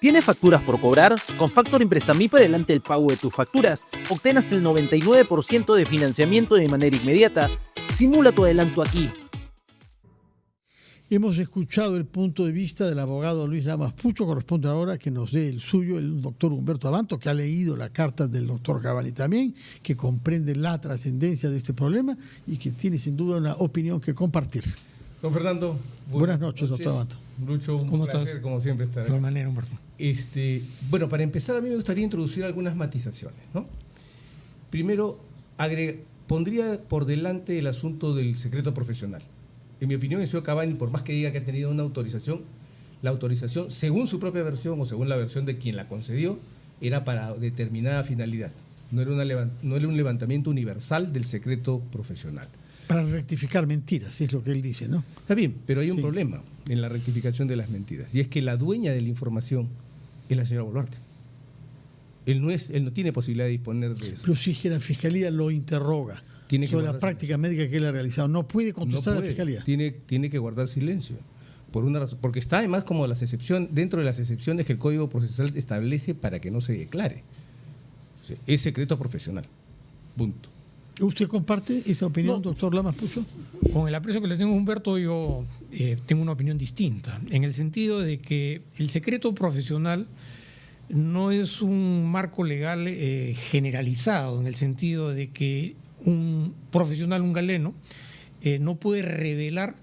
¿Tienes facturas por cobrar? Con Factoring Prestamip adelante el pago de tus facturas. Obtén hasta el 99% de financiamiento de manera inmediata. Simula tu adelanto aquí. Hemos escuchado el punto de vista del abogado Luis Lamas Pucho. Corresponde ahora que nos dé el suyo el doctor Humberto Abanto, que ha leído la carta del doctor Cavani también, que comprende la trascendencia de este problema y que tiene sin duda una opinión que compartir. Don Fernando, buenas noches, doctor Abanto. Lucho, un placer, como siempre, estar aquí. De igual manera, Humberto. Bueno, para empezar, a mí me gustaría introducir algunas matizaciones, ¿no? Primero, pondría por delante el asunto del secreto profesional. En mi opinión, el señor Cavani, por más que diga que ha tenido una autorización, la autorización, según su propia versión o según la versión de quien la concedió, era para determinada finalidad. No era un levantamiento universal del secreto profesional. Para rectificar mentiras, es lo que él dice, ¿no? Está bien, pero hay un problema en la rectificación de las mentiras, y es que la dueña de la información es la señora Boluarte. Él no tiene posibilidad de disponer de eso. Pero si la Fiscalía lo interroga sobre la práctica médica que él ha realizado, no puede contestar a la Fiscalía. Tiene que guardar silencio, por una razón, porque está además como dentro de las excepciones que el Código Procesal establece para que no se declare. O sea, es secreto profesional. Punto. ¿Usted comparte esa opinión, doctor Lamas Pucho? Con el aprecio que le tengo a Humberto, yo tengo una opinión distinta, en el sentido de que el secreto profesional no es un marco legal generalizado, en el sentido de que un profesional, un galeno, no puede revelar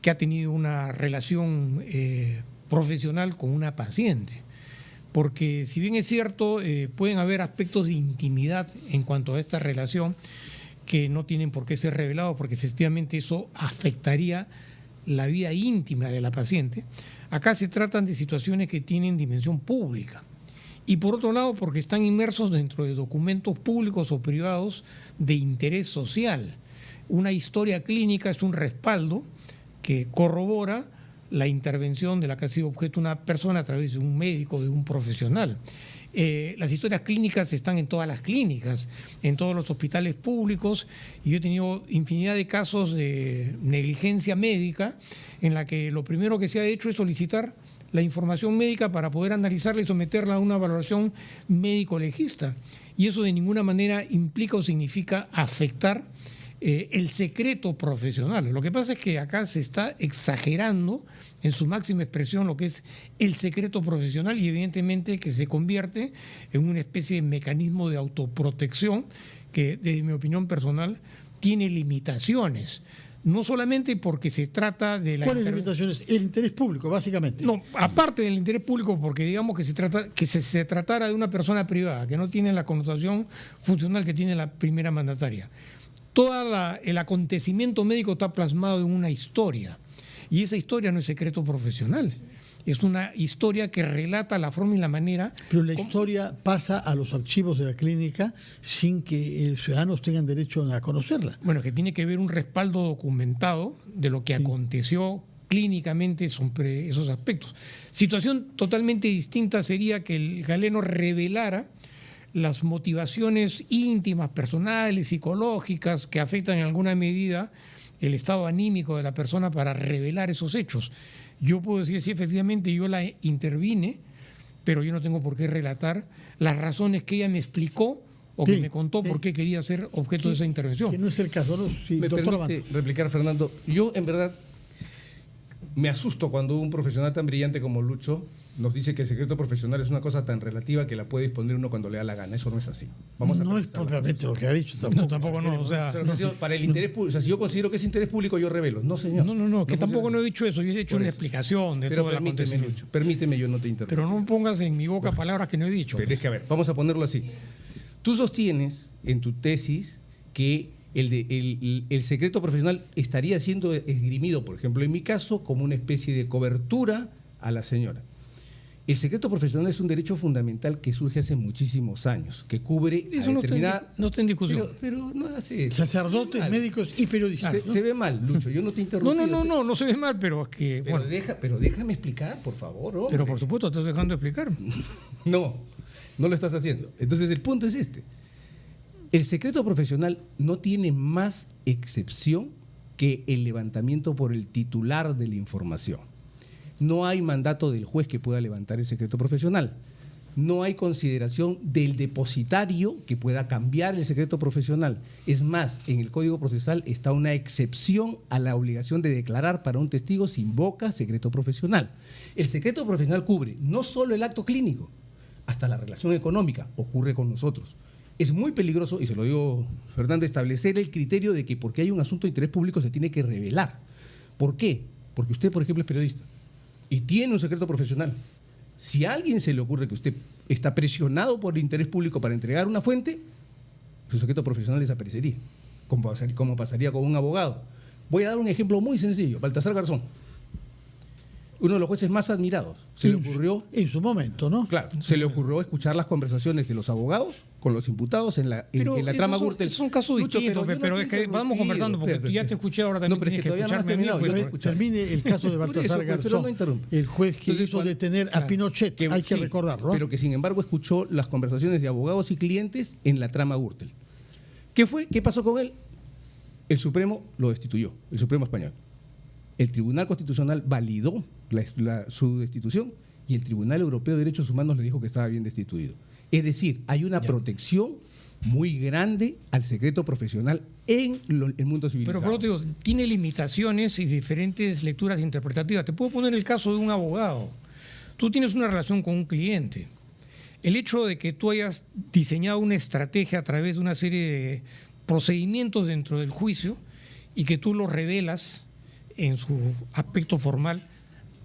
que ha tenido una relación profesional con una paciente. Porque si bien es cierto, pueden haber aspectos de intimidad en cuanto a esta relación que no tienen por qué ser revelados, porque efectivamente eso afectaría la vida íntima de la paciente. Acá se tratan de situaciones que tienen dimensión pública. Y por otro lado, porque están inmersos dentro de documentos públicos o privados de interés social. Una historia clínica es un respaldo que corrobora la intervención de la que ha sido objeto una persona a través de un médico, de un profesional. Las historias clínicas están en todas las clínicas, en todos los hospitales públicos, y yo he tenido infinidad de casos de negligencia médica en la que lo primero que se ha hecho es solicitar la información médica para poder analizarla y someterla a una valoración médico-legista. Y eso de ninguna manera implica o significa afectar el secreto profesional. Lo que pasa es que acá se está exagerando en su máxima expresión lo que es el secreto profesional y evidentemente que se convierte en una especie de mecanismo de autoprotección que, desde mi opinión personal, tiene limitaciones. No solamente porque se trata de la... ¿Cuáles limitaciones? El interés público, básicamente. No, aparte del interés público, porque digamos que se tratara de una persona privada, que no tiene la connotación funcional que tiene la primera mandataria. El acontecimiento médico está plasmado en una historia, y esa historia no es secreto profesional. Es una historia que relata la forma y la manera... Pero la historia pasa a los archivos de la clínica sin que los ciudadanos tengan derecho a conocerla. Bueno, que tiene que haber un respaldo documentado de lo que aconteció clínicamente sobre esos aspectos. Situación totalmente distinta sería que el galeno revelara las motivaciones íntimas, personales, psicológicas, que afectan en alguna medida el estado anímico de la persona para revelar esos hechos. Yo puedo decir, sí, efectivamente, yo la intervine, pero yo no tengo por qué relatar las razones que ella me explicó o que me contó por qué quería ser objeto de esa intervención. Que no es el caso, ¿no? Sí, ¿Me doctor permite Abanto replicar, Fernando? Yo, en verdad, me asusto cuando un profesional tan brillante como Lucho nos dice que el secreto profesional es una cosa tan relativa que la puede disponer uno cuando le da la gana. Eso no es así. No es propiamente lo que ha dicho tampoco. No, tampoco no. O sea, para el interés público, o sea, si yo considero que es interés público, yo revelo. No, señor. No, que tampoco no he dicho eso. Yo he hecho una explicación de todo el acontecimiento. Lucho, permíteme, yo no te interrumpo. Pero no pongas en mi boca palabras que no he dicho. Pero es que, a ver, vamos a ponerlo así. Tú sostienes en tu tesis que el secreto profesional estaría siendo esgrimido, por ejemplo, en mi caso, como una especie de cobertura a la señora. El secreto profesional es un derecho fundamental que surge hace muchísimos años, que cubre eso determinada... No está en discusión. Pero no hace... Sacerdotes, médicos y periodistas. Se ve mal, Lucho, yo no te interrumpo. No se ve mal, pero es que... Pero déjame explicar, por favor, hombre. Pero por supuesto, te estoy dejando explicar. No lo estás haciendo. Entonces el punto es este. El secreto profesional no tiene más excepción que el levantamiento por el titular de la información. No hay mandato del juez que pueda levantar el secreto profesional. No hay consideración del depositario que pueda cambiar el secreto profesional. Es más, en el Código Procesal está una excepción a la obligación de declarar para un testigo si invoca secreto profesional. El secreto profesional cubre no solo el acto clínico, hasta la relación económica, ocurre con nosotros. Es muy peligroso, y se lo digo, Fernando, establecer el criterio de que porque hay un asunto de interés público se tiene que revelar. ¿Por qué? Porque usted, por ejemplo, es periodista y tiene un secreto profesional. Si a alguien se le ocurre que usted está presionado por el interés público para entregar una fuente, su secreto profesional desaparecería, como pasaría con un abogado. Voy a dar un ejemplo muy sencillo. Baltasar Garzón, uno de los jueces más admirados. Se le ocurrió, en su momento, ¿no? claro, se le ocurrió escuchar las conversaciones de los abogados con los imputados en la trama Gürtel. Es un caso distinto, pero es que vamos conversando, porque ya te escuché, ahora también pero es tienes que que todavía no has escucharme a mí, terminado, pues, yo te escucho. Termine el caso de Baltasar pero Garzón, no interrumpa. el juez que Entonces, hizo detener a Pinochet, hay que sí, recordarlo. Pero que sin embargo escuchó las conversaciones de abogados y clientes en la trama Gürtel. ¿Qué fue? ¿Qué pasó con él? El Supremo lo destituyó, el Supremo español. El Tribunal Constitucional validó su destitución y el Tribunal Europeo de Derechos Humanos le dijo que estaba bien destituido. Es decir, hay una protección muy grande al secreto profesional en el mundo civilizado. Pero por otro digo, tiene limitaciones y diferentes lecturas interpretativas. Te puedo poner el caso de un abogado. Tú tienes una relación con un cliente. El hecho de que tú hayas diseñado una estrategia a través de una serie de procedimientos dentro del juicio y que tú lo revelas en su aspecto formal,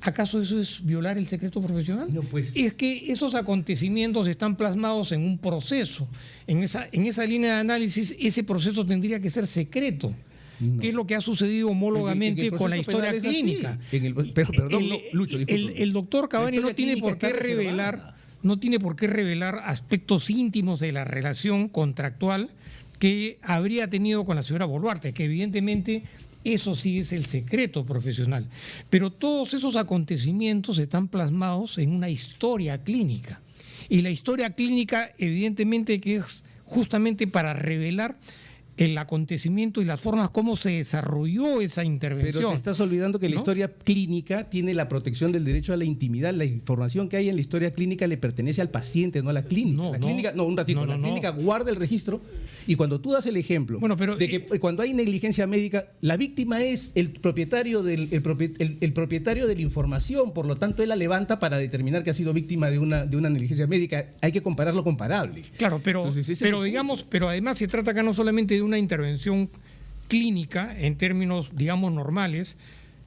¿acaso eso es violar el secreto profesional? No, pues. Es que esos acontecimientos están plasmados en un proceso. En esa línea de análisis, ese proceso tendría que ser secreto. No. ¿Qué es lo que ha sucedido homólogamente En el con la proceso penal historia es así. clínica? Perdón, Lucho, disculpe. El doctor Cavani La no historia tiene por clínica qué está revelar, reservada. no tiene por qué revelar aspectos íntimos de la relación contractual que habría tenido con la señora Boluarte, que evidentemente eso sí es el secreto profesional. Pero todos esos acontecimientos están plasmados en una historia clínica. Y la historia clínica, evidentemente, que es justamente para revelar el acontecimiento y las formas como se desarrolló esa intervención. Pero te estás olvidando que la ¿no? historia clínica tiene la protección del derecho a la intimidad. La información que hay en la historia clínica le pertenece al paciente, no a la clínica. La clínica, un ratito, la clínica guarda el registro y cuando tú das el ejemplo de que cuando hay negligencia médica, la víctima es el propietario el propietario de la información, por lo tanto él la levanta para determinar que ha sido víctima de una negligencia médica. Hay que comparar lo comparable. Claro, pero además se trata acá no solamente de una intervención clínica en términos, digamos, normales,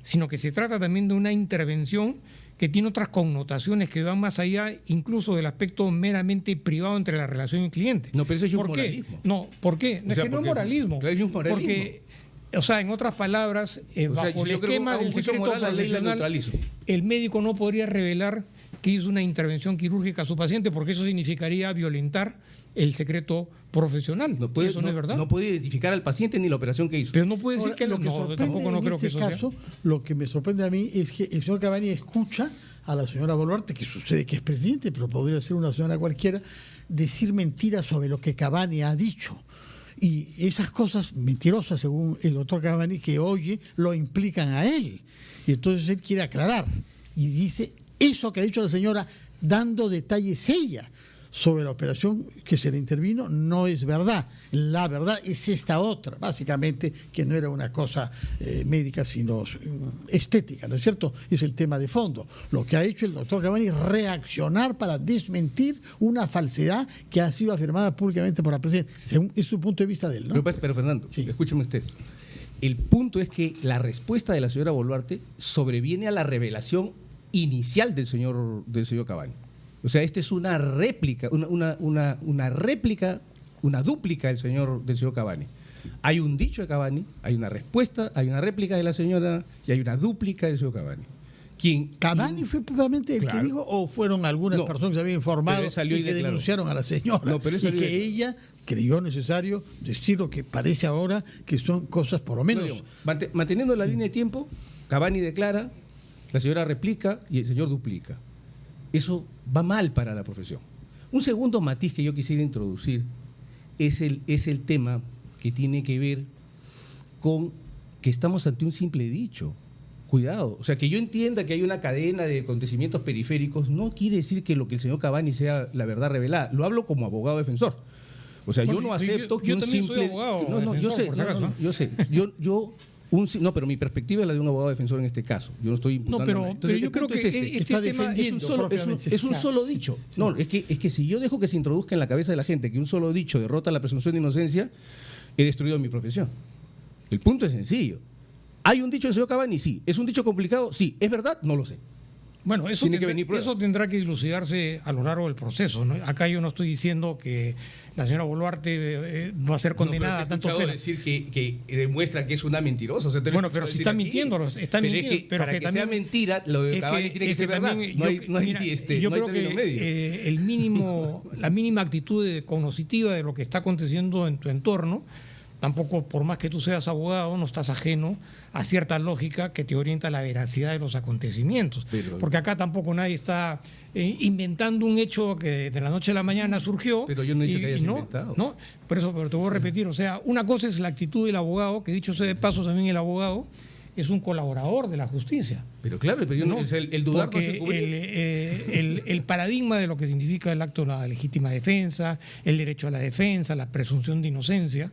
sino que se trata también de una intervención que tiene otras connotaciones que van más allá incluso del aspecto meramente privado entre la relación y el cliente. No, pero eso es un ¿Por qué? moralismo. No, ¿por qué? O sea, es que no es moralismo. Claro, es un moralismo. Porque, o sea, en otras palabras, bajo el yo creo que esquema a un del juicio secreto moral la ley la profesional, neutralizo. el médico no podría revelar que hizo una intervención quirúrgica a su paciente porque eso significaría violentar el secreto profesional. Eso no es verdad. No puede identificar al paciente ni la operación que hizo. Pero no puede decir Ahora, que lo que sorprende tampoco no en creo que este eso caso, sea. lo que me sorprende a mí es que el señor Cavani escucha a la señora Boluarte, que sucede que es presidente, pero podría ser una señora cualquiera, decir mentiras sobre lo que Cavani ha dicho. Y esas cosas mentirosas, según el doctor Cavani, que oye, lo implican a él. Y entonces él quiere aclarar. Y dice eso que ha dicho la señora, dando detalles ella sobre la operación que se le intervino, no es verdad. La verdad es esta otra, básicamente, que no era una cosa médica, sino estética, ¿no es cierto? Es el tema de fondo. Lo que ha hecho el doctor Cavani es reaccionar para desmentir una falsedad que ha sido afirmada públicamente por la presidenta, según es su punto de vista de él, ¿no? Pero Fernando, Sí. escúcheme usted. El punto es que la respuesta de la señora Boluarte sobreviene a la revelación inicial del señor Cavani. O sea, esta es una réplica, una réplica, una dúplica del señor Cavani. Hay un dicho de Cavani, hay una respuesta, hay una réplica de la señora y hay una dúplica del señor Cavani. ¿Cavani fue propiamente el que dijo o fueron algunas personas que se habían informado pero él salió y que declaró. denunciaron a la señora? No, pero él y salió que y declaró. ella creyó necesario decir lo que parece ahora que son cosas por lo menos. No, digamos, manteniendo la línea de tiempo, Cavani declara, la señora replica y el señor duplica. Eso va mal para la profesión. Un segundo matiz que yo quisiera introducir es el tema que tiene que ver con que estamos ante un simple dicho. Cuidado, o sea, que yo entienda que hay una cadena de acontecimientos periféricos no quiere decir que lo que el señor Cavani sea la verdad revelada. Lo hablo como abogado defensor. O sea, Bueno, yo no acepto que yo un también simple... soy abogado No, yo defensor, sé, por si acaso. yo sé. No, pero mi perspectiva es la de un abogado defensor en este caso. Yo no estoy imputando. pero Entonces, yo el creo punto que es este está tema defendiendo es un solo dicho. Sí. No, es que si yo dejo que se introduzca en la cabeza de la gente que un solo dicho derrota la presunción de inocencia, he destruido mi profesión. El punto es sencillo. ¿Hay un dicho del señor Cavani? Sí. ¿Es un dicho complicado? Sí. ¿Es verdad? No lo sé. Bueno, eso, Tiene que venir pruebas. eso tendrá que dilucidarse a lo largo del proceso, ¿no? Acá yo no estoy diciendo que la señora Boluarte va a ser condenada a tantos penas. decir que demuestra que es una mentirosa. O sea, Bueno, pero si está mintiendo, está pero mintiendo. Es que, pero para que sea mentira, lo de Cavani tiene que ser verdad. también, No hay yo creo término que medio. la mínima actitud cognoscitiva de lo que está aconteciendo en tu entorno, tampoco, por más que tú seas abogado, no estás ajeno a cierta lógica que te orienta a la veracidad de los acontecimientos. Porque acá tampoco nadie está inventando un hecho que de la noche a la mañana surgió. Pero yo no he dicho que hayas inventado. No, pero te voy a repetir. O sea, una cosa es la actitud del abogado, que dicho sea de paso, también el abogado es un colaborador de la justicia. Pero claro, pero yo no, el dudar no es el paradigma de lo que significa el acto de la legítima defensa, el derecho a la defensa, la presunción de inocencia,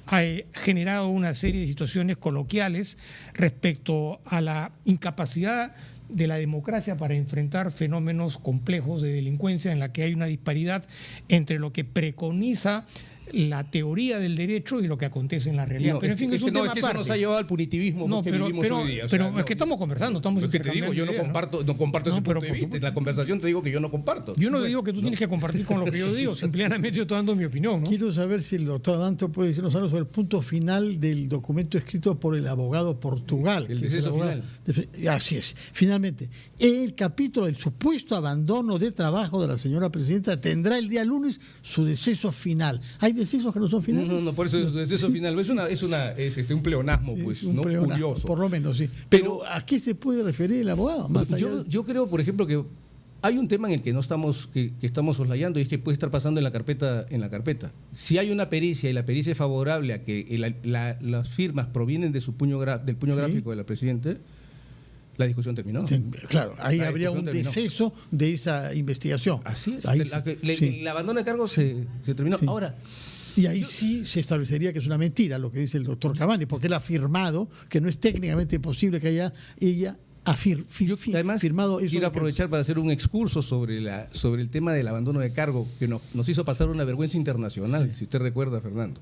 ha generado una serie de situaciones coloquiales respecto a la incapacidad de la democracia para enfrentar fenómenos complejos de delincuencia en la que hay una disparidad entre lo que preconiza la teoría del derecho y lo que acontece en la realidad. No, pero en fin, es un tema eso nos ha llevado al punitivismo que vivimos hoy día. Pero es que estamos conversando, estamos es que te digo, yo no comparto ese punto de vista. En la conversación te digo que yo no comparto. Yo no le digo que tú tienes que compartir con lo que yo digo, simplemente yo estoy dando mi opinión, ¿no? Quiero saber si el doctor Adanto puede decirnos algo sobre el punto final del documento escrito por el abogado Portugal. El deceso final. Así es. Finalmente, el capítulo del supuesto abandono de trabajo de la señora presidenta tendrá el día lunes su deceso final. ¿Hay decesos que no son finales? No, por eso es deceso final. Es un pleonasmo, Sí, pues, un ¿no? pleonasmo, Curioso. por lo menos, sí. Pero ¿a qué se puede referir el abogado? Más allá de- Yo creo, por ejemplo, que hay un tema en el que no estamos, que estamos soslayando y es que puede estar pasando en la carpeta. Si hay una pericia y la pericia es favorable a que las firmas provienen de del puño gráfico de la presidenta, la discusión terminó. Sí, claro, ahí La habría un discusión terminó. deceso de esa investigación. Así es. Ahí sí. El abandono de cargo se terminó. Sí. Ahora, Y ahí sí se establecería que es una mentira lo que dice el doctor Cavani, porque él ha afirmado que no es técnicamente posible que ella además, firmado eso. quiero aprovechar para hacer un excurso sobre el tema del abandono de cargo que nos hizo pasar una vergüenza internacional, si usted recuerda, Fernando.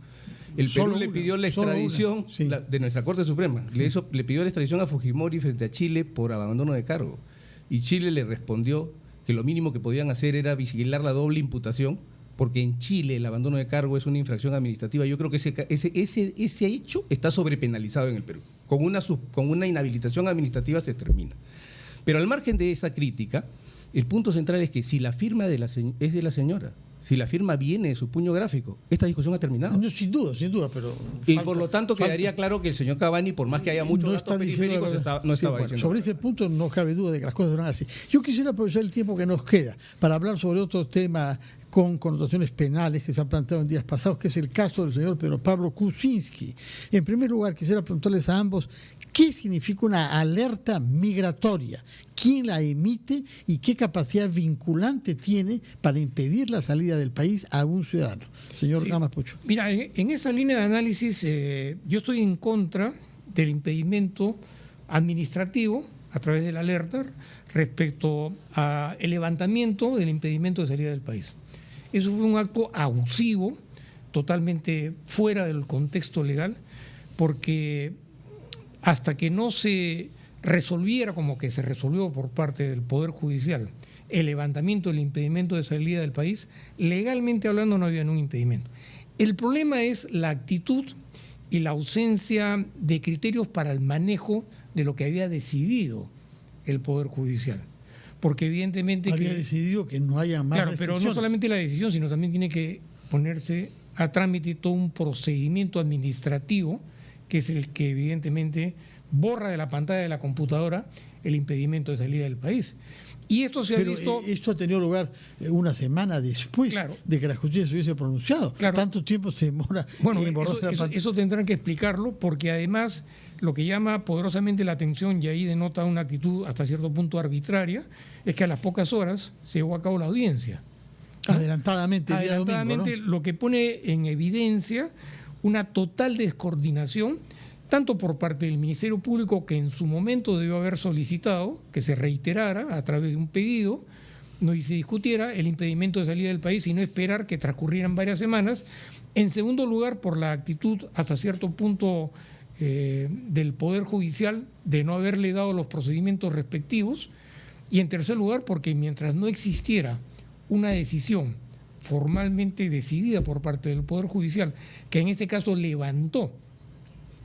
El Perú le pidió la extradición de nuestra Corte Suprema. Le pidió la extradición a Fujimori frente a Chile por abandono de cargo. Y Chile le respondió que lo mínimo que podían hacer era vigilar la doble imputación, porque en Chile el abandono de cargo es una infracción administrativa. Yo creo que ese hecho está sobrepenalizado en el Perú. Con una inhabilitación administrativa se termina. Pero al margen de esa crítica, el punto central es que si la firma es de la señora, si la firma viene de su puño gráfico, esta discusión ha terminado. No, sin duda, pero... Y por lo tanto quedaría claro que el señor Cavani, por más que haya muchos datos periféricos, no estaba diciendo. Sobre ese punto no cabe duda de que las cosas eran así. Yo quisiera aprovechar el tiempo que nos queda para hablar sobre otro tema con connotaciones penales que se han planteado en días pasados, que es el caso del señor Pedro Pablo Kuczynski. En primer lugar, quisiera preguntarles a ambos qué significa una alerta migratoria, quién la emite y qué capacidad vinculante tiene para impedir la salida del país a un ciudadano. Señor Damas Pucho. Mira, en esa línea de análisis yo estoy en contra del impedimento administrativo a través de la alerta respecto al levantamiento del impedimento de salida del país. Eso fue un acto abusivo, totalmente fuera del contexto legal, porque hasta que no se resolviera, como que se resolvió por parte del Poder Judicial, el levantamiento del impedimento de salida del país, legalmente hablando no había ningún impedimento. El problema es la actitud y la ausencia de criterios para el manejo de lo que había decidido el Poder Judicial. Porque evidentemente... Había decidido que no haya más Claro, pero no solamente la decisión, sino también tiene que ponerse a trámite todo un procedimiento administrativo, que es el que evidentemente borra de la pantalla de la computadora el impedimento de salida del país. Y esto se ha visto... esto ha tenido lugar una semana después de que la justicia se hubiese pronunciado. Tanto tiempo se demora en borrarse la pantalla. Eso tendrán que explicarlo, porque además lo que llama poderosamente la atención, y ahí denota una actitud hasta cierto punto arbitraria, es que a las pocas horas se llevó a cabo la audiencia. Adelantadamente, el día Adelantadamente, domingo, ¿no? Lo que pone en evidencia una total descoordinación, tanto por parte del Ministerio Público, que en su momento debió haber solicitado que se reiterara a través de un pedido, no, y se discutiera el impedimento de salida del país y no esperar que transcurrieran varias semanas. En segundo lugar, por la actitud hasta cierto punto del Poder Judicial de no haberle dado los procedimientos respectivos. Y en tercer lugar, porque mientras no existiera una decisión formalmente decidida por parte del Poder Judicial, que en este caso levantó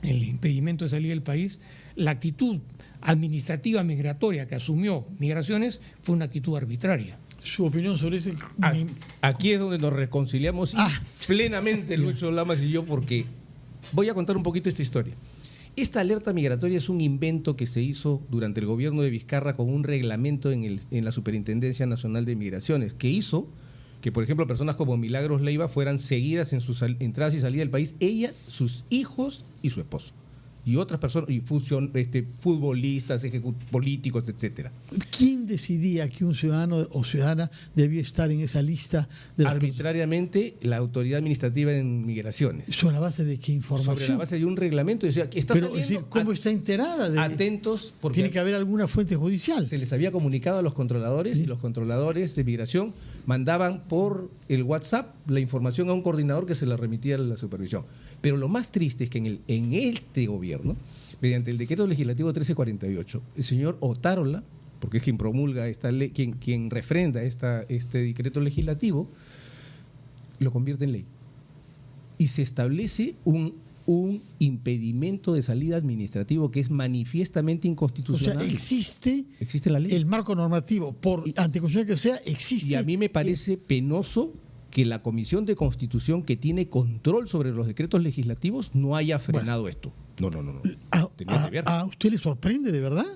el impedimento de salida del país, la actitud administrativa migratoria que asumió Migraciones fue una actitud arbitraria. Su opinión sobre ese... Aquí es donde nos reconciliamos plenamente Lucho Lamas y yo, porque voy a contar un poquito esta historia. Esta alerta migratoria es un invento que se hizo durante el gobierno de Vizcarra con un reglamento en la Superintendencia Nacional de Migraciones, que hizo que, por ejemplo, personas como Milagros Leiva fueran seguidas en sus entradas y salidas del país, ella, sus hijos y su esposo. Y otras personas, y futbolistas, políticos, etcétera. ¿Quién decidía que un ciudadano o ciudadana debía estar en esa lista? Arbitrariamente, la autoridad administrativa en migraciones. ¿Sobre la base de qué información? Sobre la base de un reglamento. Decía, está pero, saliendo, es decir, ¿cómo está enterada? Atentos, porque tiene que haber alguna fuente judicial. Se les había comunicado a los controladores, y los controladores de migración mandaban por el WhatsApp la información a un coordinador que se la remitía a la supervisión. Pero lo más triste es que en este gobierno, mediante el decreto legislativo 1348, el señor Otárola, porque es quien promulga esta ley, quien refrenda este decreto legislativo, lo convierte en ley. Y se establece un impedimento de salida administrativo que es manifiestamente inconstitucional. O sea, existe la ley. El marco normativo, por anticonstitucional que sea, existe. Y a mí me parece penoso que la Comisión de Constitución, que tiene control sobre los decretos legislativos, no haya frenado esto. No. ¿A usted le sorprende de verdad?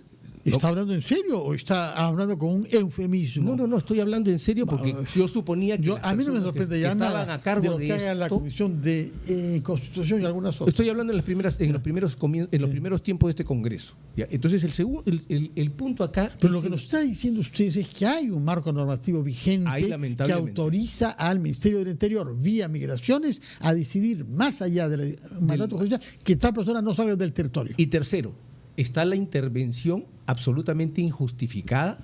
¿Está hablando en serio o está hablando con un eufemismo? No, estoy hablando en serio porque yo suponía que a mí no me sorprende ya nada estaban a cargo de lo que haga esto. la Comisión de Constitución y algunas otras. Estoy hablando en los primeros tiempos de este Congreso. ¿Ya? Entonces, el punto acá... Pero lo que nos está diciendo ustedes es que hay un marco normativo vigente que autoriza al Ministerio del Interior, vía Migraciones, a decidir más allá del mandato judicial que tal persona no salga del territorio. Y tercero, está la intervención absolutamente injustificada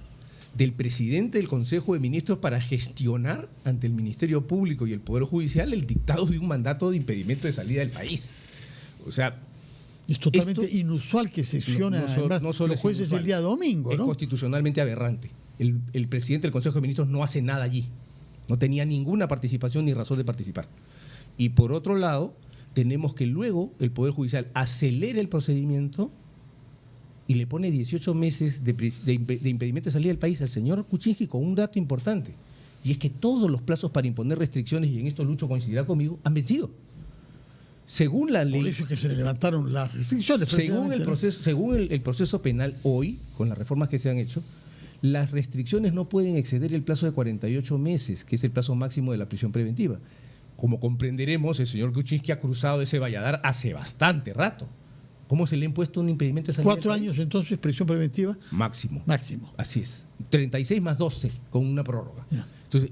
del presidente del Consejo de Ministros para gestionar ante el Ministerio Público y el Poder Judicial el dictado de un mandato de impedimento de salida del país. O sea, es totalmente inusual que sesione los jueces el día domingo, ¿no? Es constitucionalmente aberrante. El presidente del Consejo de Ministros no hace nada allí. No tenía ninguna participación ni razón de participar. Y por otro lado, tenemos que luego el Poder Judicial acelere el procedimiento y le pone 18 meses de impedimento de salida del país al señor Kuczynski, con un dato importante. Y es que todos los plazos para imponer restricciones, y en esto Lucho coincidirá conmigo, han vencido. Según la ley... Por eso es que se le levantaron las restricciones. Según el proceso penal hoy, con las reformas que se han hecho, las restricciones no pueden exceder el plazo de 48 meses, que es el plazo máximo de la prisión preventiva. Como comprenderemos, el señor Kuczynski ha cruzado ese valladar hace bastante rato. ¿Cómo se le ha impuesto un impedimento de salida? 4 años entonces, prisión preventiva. Máximo. Máximo. Así es. 36 más 12 con una prórroga. Ya. Entonces,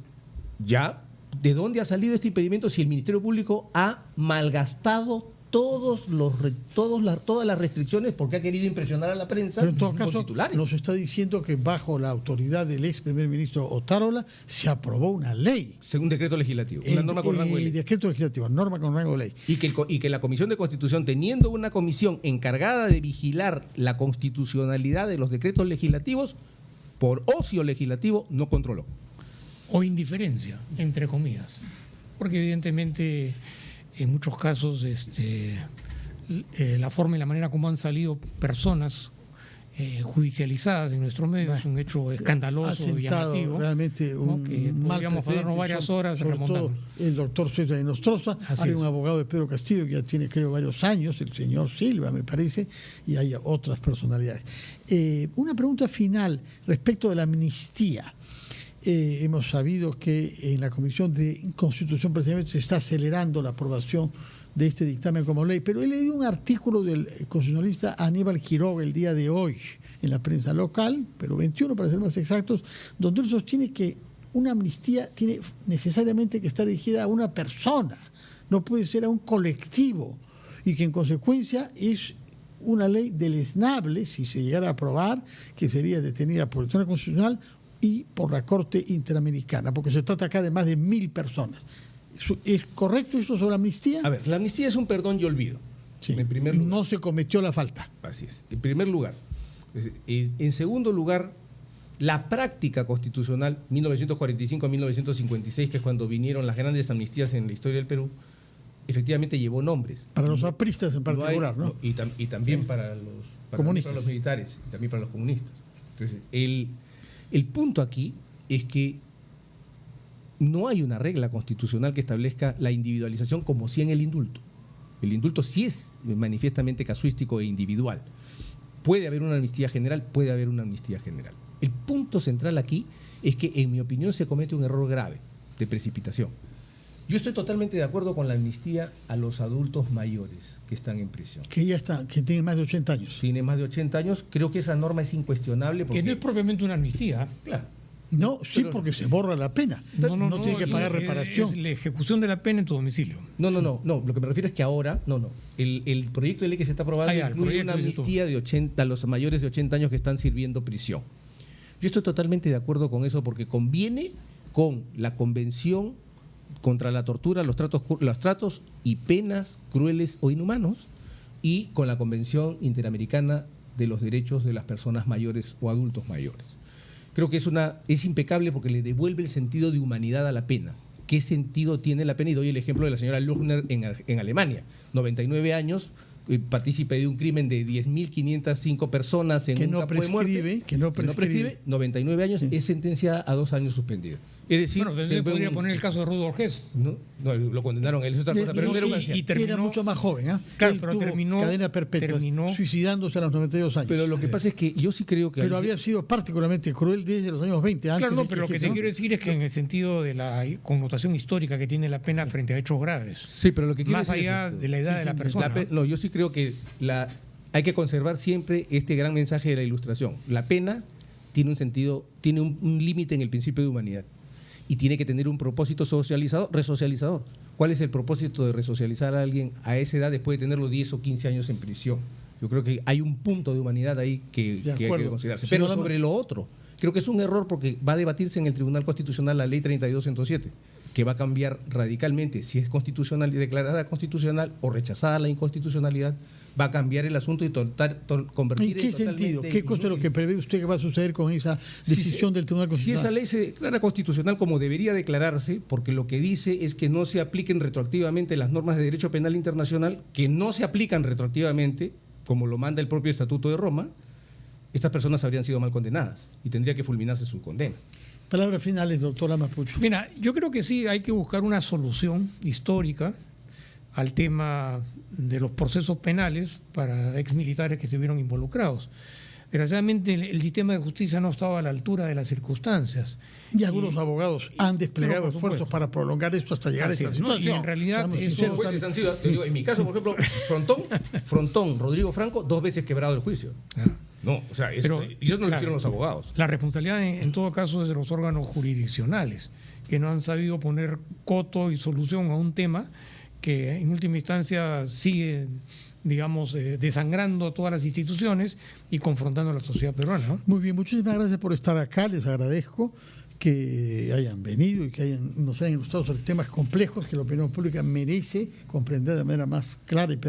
¿de dónde ha salido este impedimento si el Ministerio Público ha malgastado todas las restricciones porque ha querido impresionar a la prensa? Pero en todo caso, nos está diciendo que bajo la autoridad del ex primer ministro Otárola se aprobó una ley. Según decreto legislativo, una norma con rango de ley. Decreto legislativo, norma con rango de ley. Y que la Comisión de Constitución, teniendo una comisión encargada de vigilar la constitucionalidad de los decretos legislativos, por ocio legislativo, no controló. O indiferencia, entre comillas. Porque evidentemente... En muchos casos, la forma y la manera como han salido personas judicializadas en nuestro medio. Es un hecho escandaloso y sentado llamativo. Realmente un que mal podríamos pasarnos varias horas sobre remontando. todo el doctor César de Nostroza. Así Hay es. un abogado de Pedro Castillo que ya tiene, creo, varios años, el señor Silva, me parece, y hay otras personalidades. Una pregunta final respecto de la amnistía. Hemos sabido que en la Comisión de Constitución precisamente se está acelerando la aprobación de este dictamen como ley, pero he leído un artículo del constitucionalista Aníbal Quiroga el día de hoy en la prensa local, pero 21 para ser más exactos, donde él sostiene que una amnistía tiene necesariamente que estar dirigida a una persona, no puede ser a un colectivo, y que en consecuencia es una ley deleznable, si se llegara a aprobar, que sería detenida por el Tribunal Constitucional y por la Corte Interamericana, porque se trata acá de más de 1.000 personas. ¿Es correcto eso sobre la amnistía? A ver, la amnistía es un perdón y olvido. Sí. En primer lugar. No se cometió la falta. Así es. En primer lugar. En segundo lugar, la práctica constitucional 1945 a 1956, que es cuando vinieron las grandes amnistías en la historia del Perú, efectivamente llevó nombres. Para los apristas en particular, ¿no? Y también Sí. para Comunistas. los militares, y también para los comunistas. Entonces, el punto aquí es que no hay una regla constitucional que establezca la individualización como sí en el indulto. El indulto sí es manifiestamente casuístico e individual. Puede haber una amnistía general, puede haber una amnistía general. El punto central aquí es que, en mi opinión, se comete un error grave de precipitación. Yo estoy totalmente de acuerdo con la amnistía a los adultos mayores que están en prisión. Que ya está, que tiene más de 80 años. Tiene más de 80 años, creo que esa norma es incuestionable. Porque, Que no es propiamente una amnistía. claro, No, sí, Pero- porque se borra la pena. No tiene que pagar reparación. Es la ejecución de la pena en tu domicilio. No, lo que me refiero es que ahora, el proyecto de ley que se está aprobando Ah, ya, el incluye proyecto, una dices tú. amnistía de 80 a los mayores de 80 años que están sirviendo prisión. Yo estoy totalmente de acuerdo con eso porque conviene con la Convención contra la Tortura, los tratos y penas crueles o inhumanos, y con la Convención Interamericana de los Derechos de las Personas Mayores o Adultos Mayores. Creo que es impecable porque le devuelve el sentido de humanidad a la pena. ¿Qué sentido tiene la pena? Y doy el ejemplo de la señora Luchner en Alemania, 99 años, partícipe de un crimen de 10.505 personas en Que un no campo de muerte, prescribe, que no prescribe. 99 años, Sí. es sentenciada a 2 años suspendida. Es decir, Bueno, se ve podría un- poner el caso de Rudolf Hess. no, lo condenaron a él, es otra cosa, pero no era un anciano. y terminó- Era mucho más joven, ¿ah? Claro, Él pero tuvo terminó- cadena perpetua, terminó- suicidándose a los 92 años. Pero lo que pasa es que yo sí creo que... Pero había sido particularmente cruel desde los años 20, antes Claro, no, de pero lo que te Jesús- quiero decir es que en el sentido de la connotación histórica que tiene la pena frente a hechos graves, Sí, pero lo que quiero más decir es allá esto. de la edad de la persona. No, yo sí creo que hay que conservar siempre este gran mensaje de la Ilustración. La pena tiene un sentido, tiene un límite en el principio de humanidad y tiene que tener un propósito resocializador. ¿Cuál es el propósito de resocializar a alguien a esa edad después de tenerlo 10 o 15 años en prisión? Yo creo que hay un punto de humanidad ahí que hay que acuerdo. considerarse. Señor Pero Lama. sobre lo otro, creo que es un error porque va a debatirse en el Tribunal Constitucional la Ley 32-107, que va a cambiar radicalmente si es constitucional y declarada constitucional o rechazada la inconstitucionalidad, va a cambiar el asunto y convertir ¿En qué sentido? ¿Qué cosa es lo que prevé usted que va a suceder con esa decisión del Tribunal Si Constitucional? esa ley se declara constitucional como debería declararse, porque lo que dice es que no se apliquen retroactivamente las normas de derecho penal internacional, que no se aplican retroactivamente, como lo manda el propio Estatuto de Roma, estas personas habrían sido mal condenadas y tendría que fulminarse su condena. Palabras finales, doctor Lamas Pucho. Mira, yo creo que sí hay que buscar una solución histórica al tema de los procesos penales para exmilitares que se vieron involucrados. Desgraciadamente el sistema de justicia no estaba a la altura de las circunstancias. Y algunos abogados han desplegado No, por esfuerzos supuesto. para prolongar esto hasta llegar Así a esta es, ¿no? Y situación. en realidad Seamos eso- sinceros, Los jueces han sido, te digo, en mi caso, por ejemplo, Frontón, Rodrigo Franco, 2 veces quebrado el juicio. No, o sea, Pero, y eso no lo claro, hicieron los abogados. La responsabilidad en todo caso es de los órganos jurisdiccionales, que no han sabido poner coto y solución a un tema que en última instancia sigue, digamos, desangrando a todas las instituciones y confrontando a la sociedad peruana, ¿no? Muy bien, muchísimas gracias por estar acá, les agradezco que hayan venido y que nos hayan ilustrado sobre temas complejos que la opinión pública merece comprender de manera más clara y pedagógica.